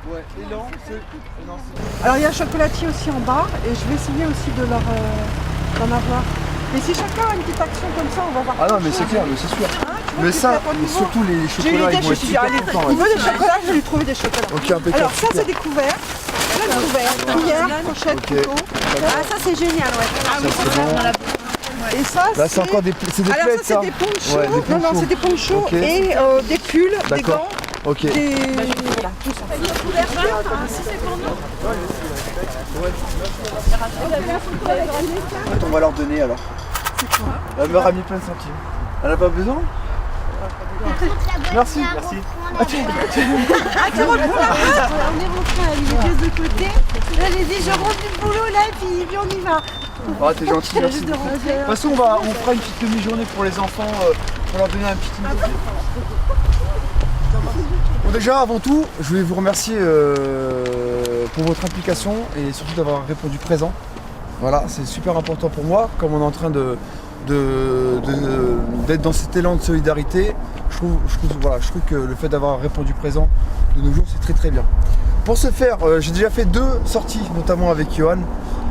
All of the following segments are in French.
Ouais, élan, c'est... Alors il y a un chocolatier aussi en bas et je vais essayer aussi de d'en avoir. Mais si chacun a une petite action comme ça, on va voir. Ah non, mais c'est clair, mais c'est sûr. Mais ça, et surtout les j'ai eu chocolats, l'idée, ils je vont me être suis dit, super allez, contents. il veut des chocolats, je vais lui trouver des chocolats. Ok, impeccable. Alors ça super. c'est des couverts, plein de couverts, cuillère, fourchette, Ok. couteau. Ah, ça c'est génial, ouais. Ah oui, c'est bon. Et ça Là, c'est encore des alors plaids, ça c'est des ponchos, Ouais, des non ponchos. c'est des ponchos Ok. et des pulls, des D'accord. gants, Ok. des... Voilà, tout ça. On va leur donner alors. La mère a mis plein de centimes. Elle n'a pas besoin? Merci. Merci. On est rentré à une pièce de côté. Là, j'ai dit, je rentre du boulot là, et puis on y va. Ah, t'es gentil, merci. De toute façon, on fera une petite demi-journée pour les enfants, pour leur donner un petit input. Bon, déjà, avant tout, je voulais vous remercier pour votre implication et surtout d'avoir répondu présent. Voilà, c'est super important pour moi, comme on est en train d'être dans cet élan de solidarité. Je trouve que le fait d'avoir répondu présent de nos jours, c'est très très bien. Pour ce faire, j'ai déjà fait 2 sorties, notamment avec Johan.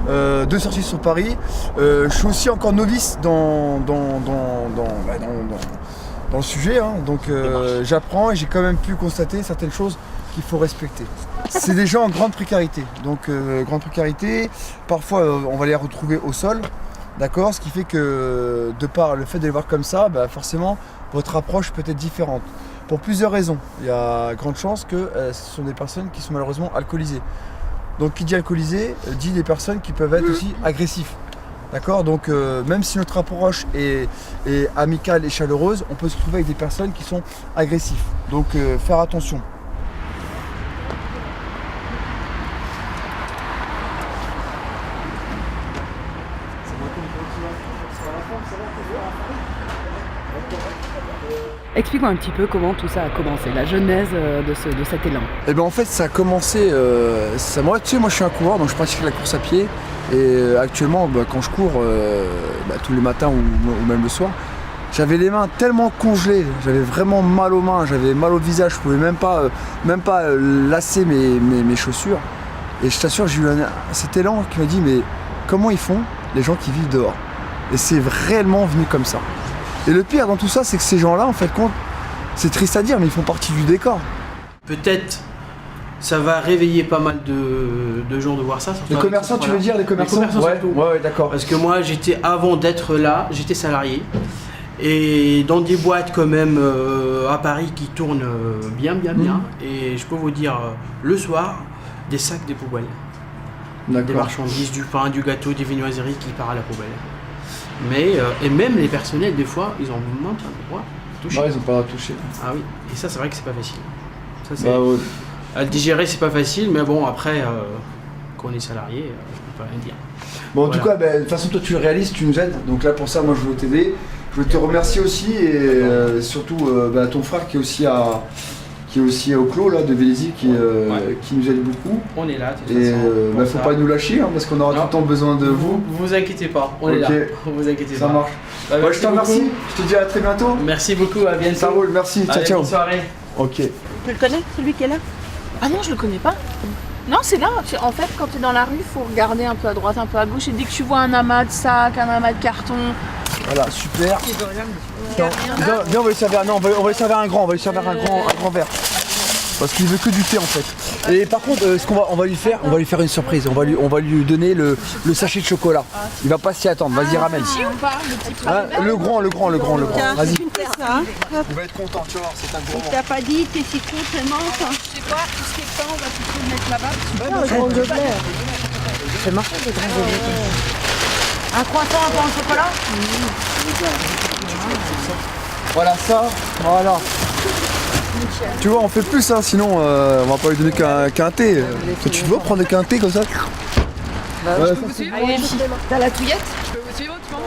2 sorties sur Paris. Je suis aussi encore novice dans le sujet, hein. Donc j'apprends et j'ai quand même pu constater certaines choses qu'il faut respecter. C'est des gens en grande précarité, donc grande précarité, parfois on va les retrouver au sol, d'accord, ce qui fait que de par le fait de les voir comme ça, bah, forcément votre approche peut être différente. Pour plusieurs raisons, il y a grande chance que ce sont des personnes qui sont malheureusement alcoolisées. Donc qui dit alcoolisé, dit des personnes qui peuvent être aussi agressifs. D'accord, donc même si notre approche est amicale et chaleureuse, on peut se trouver avec des personnes qui sont agressives. Donc faire attention. Explique-moi un petit peu comment tout ça a commencé, la genèse de cet élan. Et bien en fait ça a commencé, moi tu sais, moi je suis un coureur, donc je pratique la course à pied. Et actuellement quand je cours tous les matins ou même le soir, j'avais les mains tellement congelées, j'avais vraiment mal aux mains, j'avais mal au visage, je pouvais même pas lasser mes chaussures. Et je t'assure, j'ai eu cet élan qui m'a dit mais comment ils font les gens qui vivent dehors? Et c'est réellement venu comme ça. Et le pire dans tout ça, c'est que ces gens-là, en fait, c'est triste à dire, mais ils font partie du décor. Peut-être ça va réveiller pas mal de gens de voir ça. Les commerçants, tu veux dire, les commerçants? Ouais, surtout. Ouais, d'accord. Parce que moi, avant d'être là, j'étais salarié. Et dans des boîtes quand même à Paris qui tournent bien. Et je peux vous dire, le soir, des sacs, des poubelles. Des marchandises, du pain, du gâteau, des viennoiseries qui partent à la poubelle. Mais, et même les personnels, des fois, ils ont même pas le droit de toucher. Ouais, ils ont pas le droit de toucher. Ah oui, et ça, c'est vrai que c'est pas facile. Ça, c'est... Ouais. À digérer, c'est pas facile, mais bon, après, quand on est salarié, je peux pas rien dire. Bon, en tout cas, de toute façon, toi, tu le réalises, tu nous aides. Donc là, pour ça, moi, je veux t'aider. Je veux te remercier aussi, et surtout ton frère qui est aussi au Clos là, de Vélizy, qui nous aide beaucoup. On est là, de toute et façon. faut pas nous lâcher, hein, parce qu'on aura tout le temps besoin de vous. Vous inquiétez pas, on est là. Vous inquiétez pas. Ça marche. Je te remercie, je te dis à très bientôt. Merci beaucoup, à bientôt. Ça roule, merci, ciao. Bonne soirée. Ok. Tu le connais, celui qui est là? Ah non, je le connais pas. Non, c'est là. En fait, quand tu es dans la rue, il faut regarder un peu à droite, un peu à gauche. Et dès que tu vois un amas de sacs, un amas de cartons. Voilà, super. Viens, on va lui servir. Non, on va lui servir un grand verre. Parce qu'il veut que du thé en fait. Et par contre, ce qu'on va lui faire, une surprise. On va lui donner le sachet de chocolat. Il va pas s'y attendre. Vas-y, ramène. Le grand. Vas-y. Il va être content, tu vois. C'est un gros. T'as pas dit, t'es si con, t'es mort. Je sais pas, tout ce qui est pain, on va plutôt le mettre là-bas. C'est marrant les grands gobelet. Un croissant, un pain au chocolat? Voilà ça, voilà. Tu vois, on fait plus, hein, sinon on va pas lui donner qu'un thé. Tu veux prendre qu'un thé comme ça? Je peux vous suivre? T'as la touillette? Je peux vous suivre, tu penses?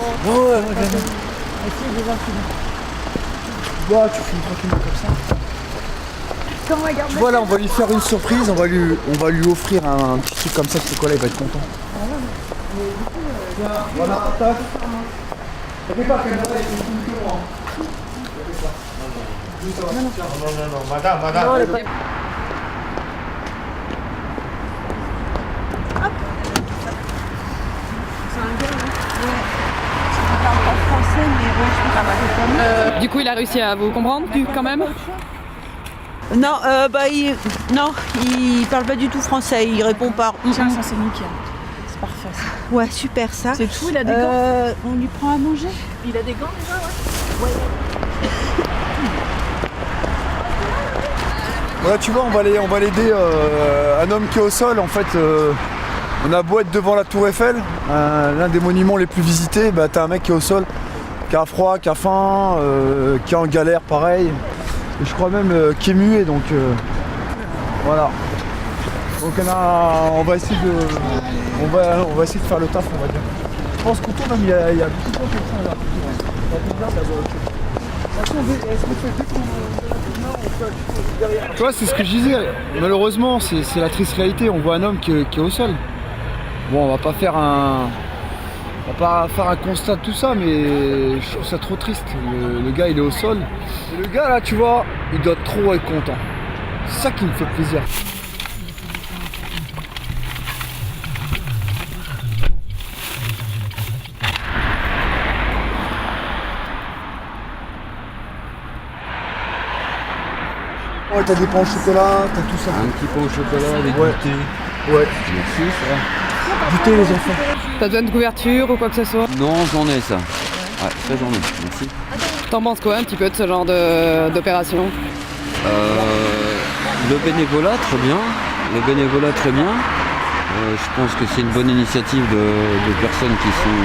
Ouais. Tu fumes tranquillement comme ça. Tu vois là, on va lui faire une surprise, on va lui offrir un petit truc comme ça de chocolat, il va être content. Voilà, tac. T'inquiète pas, qu'elle va être Non, madame. Du coup, il a réussi à vous comprendre quand même? Non, il parle pas du tout français, il répond par. Tiens, ça c'est nickel. C'est parfait. Ça. Ouais, super ça. C'est tout, il a des gants. On lui prend à manger. Il a des gants déjà, ouais. Ouais, tu vois, on va l'aider. Un homme qui est au sol, en fait, on a beau être devant la Tour Eiffel, l'un des monuments les plus visités, bah, t'as un mec qui est au sol, qui a froid, qui a faim, qui est en galère, pareil. Et je crois même qui est muet, donc voilà. Donc on va essayer de faire le taf, on va dire. Je pense qu'autour même il y a beaucoup de gens comme ça là. Tu vois, c'est ce que je disais. Malheureusement, c'est la triste réalité. On voit un homme qui est au sol. Bon, on va pas faire un constat de tout ça, mais je trouve ça trop triste. Le gars, il est au sol. Et le gars, là, tu vois, il doit trop être content. C'est ça qui me fait plaisir. Ouais, t'as des pains au chocolat, t'as tout ça. Un petit peu au chocolat, des Ouais. goûters. Ouais. Merci, ça. Goûter les enfants. T'as besoin de couverture ou quoi que ce soit? Non, j'en ai ça. Ouais, ça j'en ai. Merci. T'en penses quoi un petit peu de ce genre d'opération? Le bénévolat, très bien. Le bénévolat, très bien. Je pense que c'est une bonne initiative de personnes qui sont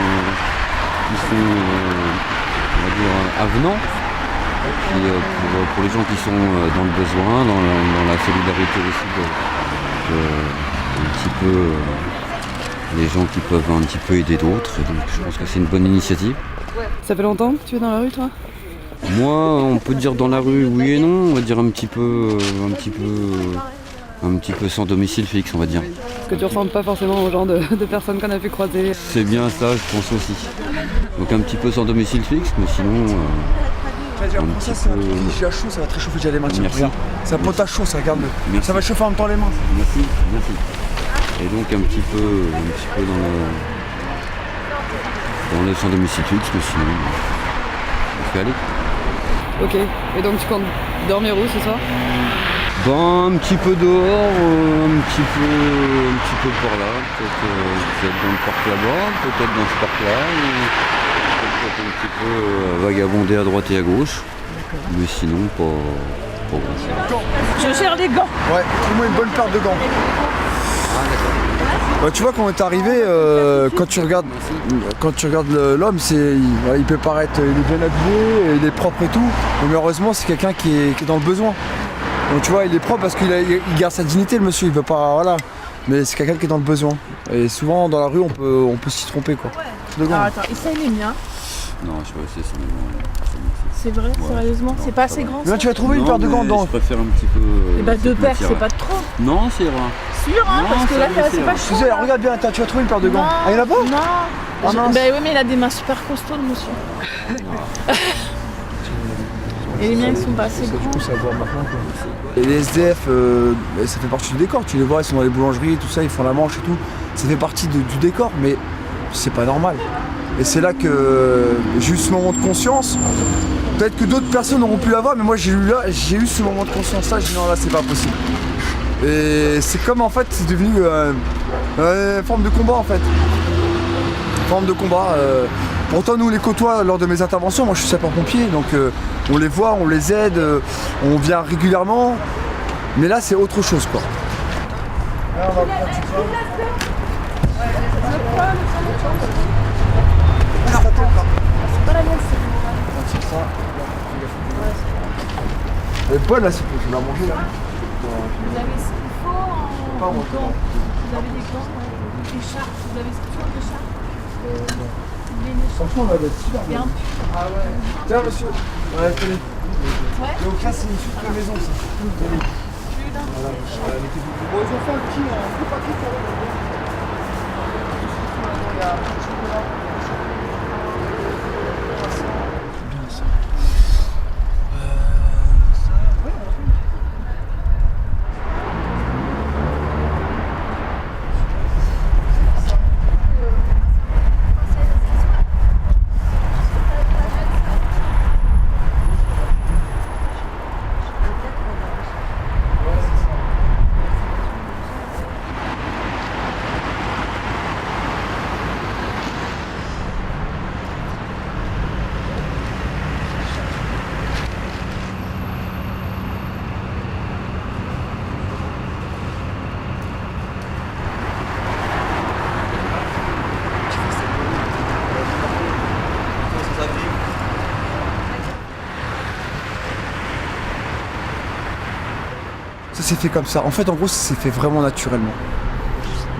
on va dire, avenants. Et puis pour les gens qui sont dans le besoin, dans la solidarité aussi un petit peu les gens qui peuvent un petit peu aider d'autres. Et donc je pense que c'est une bonne initiative. Ça fait longtemps que tu es dans la rue, toi? Moi, on peut dire dans la rue oui et non, on va dire un petit peu sans domicile fixe, on va dire. Parce que tu ressembles pas forcément au genre de personnes qu'on a pu croiser. C'est bien ça, je pense aussi. Donc un petit peu sans domicile fixe, mais sinon J'ai chaud, ça va très chauffer, j'ai les mains. Merci. Regarde. C'est un potage chaud, ça, regarde-le. Merci. Ça va chauffer en même temps les mains. Merci. Et donc un petit peu dans le sans domicile fixe, mais sinon on fait aller. Ok, et donc tu comptes dormir où ce soir? Ben, un petit peu dehors, un petit peu par là, peut-être dans le parc là-bas, peut-être dans ce parc-là, peut-être un petit peu vagabonder à droite et à gauche, mais sinon pas grand-chose. Je gère les gants. Ouais, trouve-moi une bonne paire de gants. Bah, tu vois, quand on est arrivé, quand tu regardes l'homme, il peut paraître, il est bien habillé, il est propre et tout, mais malheureusement c'est quelqu'un qui est dans le besoin. Donc tu vois, il est propre parce qu'il garde sa dignité, le monsieur, il veut pas, voilà. Mais c'est quelqu'un qui est dans le besoin. Et souvent dans la rue, on peut s'y tromper, quoi. De gants. Alors attends, essaye les miens. Non, je vais essayer sans C'est vrai, sérieusement, c'est pas assez grand Mais là, ça? tu vas trouver une paire de gants dedans. Je préfère un petit peu. Eh bah deux paires, c'est pas de trop. Non, c'est vrai. Sûr, hein, Non, parce que là, ça, c'est c'est pas vrai. chaud. Tu sais, là. regarde bien, tu vas trouver une paire de gants. Non, Ah, il y en a pas? Non. Ah, mince. Bah oui, mais il a des mains super costauds, le monsieur. Et les miens, ils sont pas assez grands. Du coup, ça va voir maintenant, quoi. Et les SDF, ça fait partie du décor. Tu les vois, ils sont dans les boulangeries, tout ça, ils font la manche et tout. Ça fait partie du décor, mais c'est pas normal. Et c'est là que j'ai eu ce moment de conscience. Peut-être que d'autres personnes auront pu l'avoir, mais moi j'ai eu ce moment de conscience-là. J'ai dit non, là c'est pas possible. Et c'est comme en fait, c'est devenu une forme de combat en fait. Une forme de combat. Pourtant, nous on les côtoie lors de mes interventions. Moi je suis sapeur-pompier, donc on les voit, on les aide, on vient régulièrement. Mais là c'est autre chose quoi. Là, on va prendre C'est pas la mienne, c'est ça. Elle est bonne là, c'est pour la manger là. Vous avez ce qu'il faut en Pas moi. gants. Vous avez des gants, des écharpes. Vous avez toujours des écharpes. Franchement, on va être super bien. Ah ouais. Tiens, monsieur. Ouais, tenez. Ouais. Donc là, c'est une suite de maison, ça. Tenez. Voilà. Mettez-vous. Bon, ils ont fait un petit paquet pour eux. Il y a un petit chocolat. s'est fait comme ça. En fait, en gros, ça s'est fait vraiment naturellement.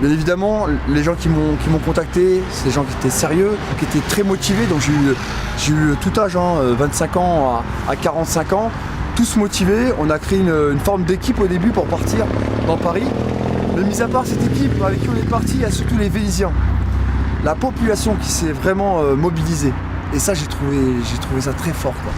Bien évidemment, les gens qui m'ont contacté, c'est des gens qui étaient sérieux, qui étaient très motivés. Donc j'ai eu tout âge, 25 ans à 45 ans, tous motivés. On a créé une forme d'équipe au début pour partir dans Paris. Mais mis à part cette équipe avec qui on est parti, il y a surtout les Vénitiens. La population qui s'est vraiment mobilisée. Et ça, j'ai trouvé ça très fort, quoi.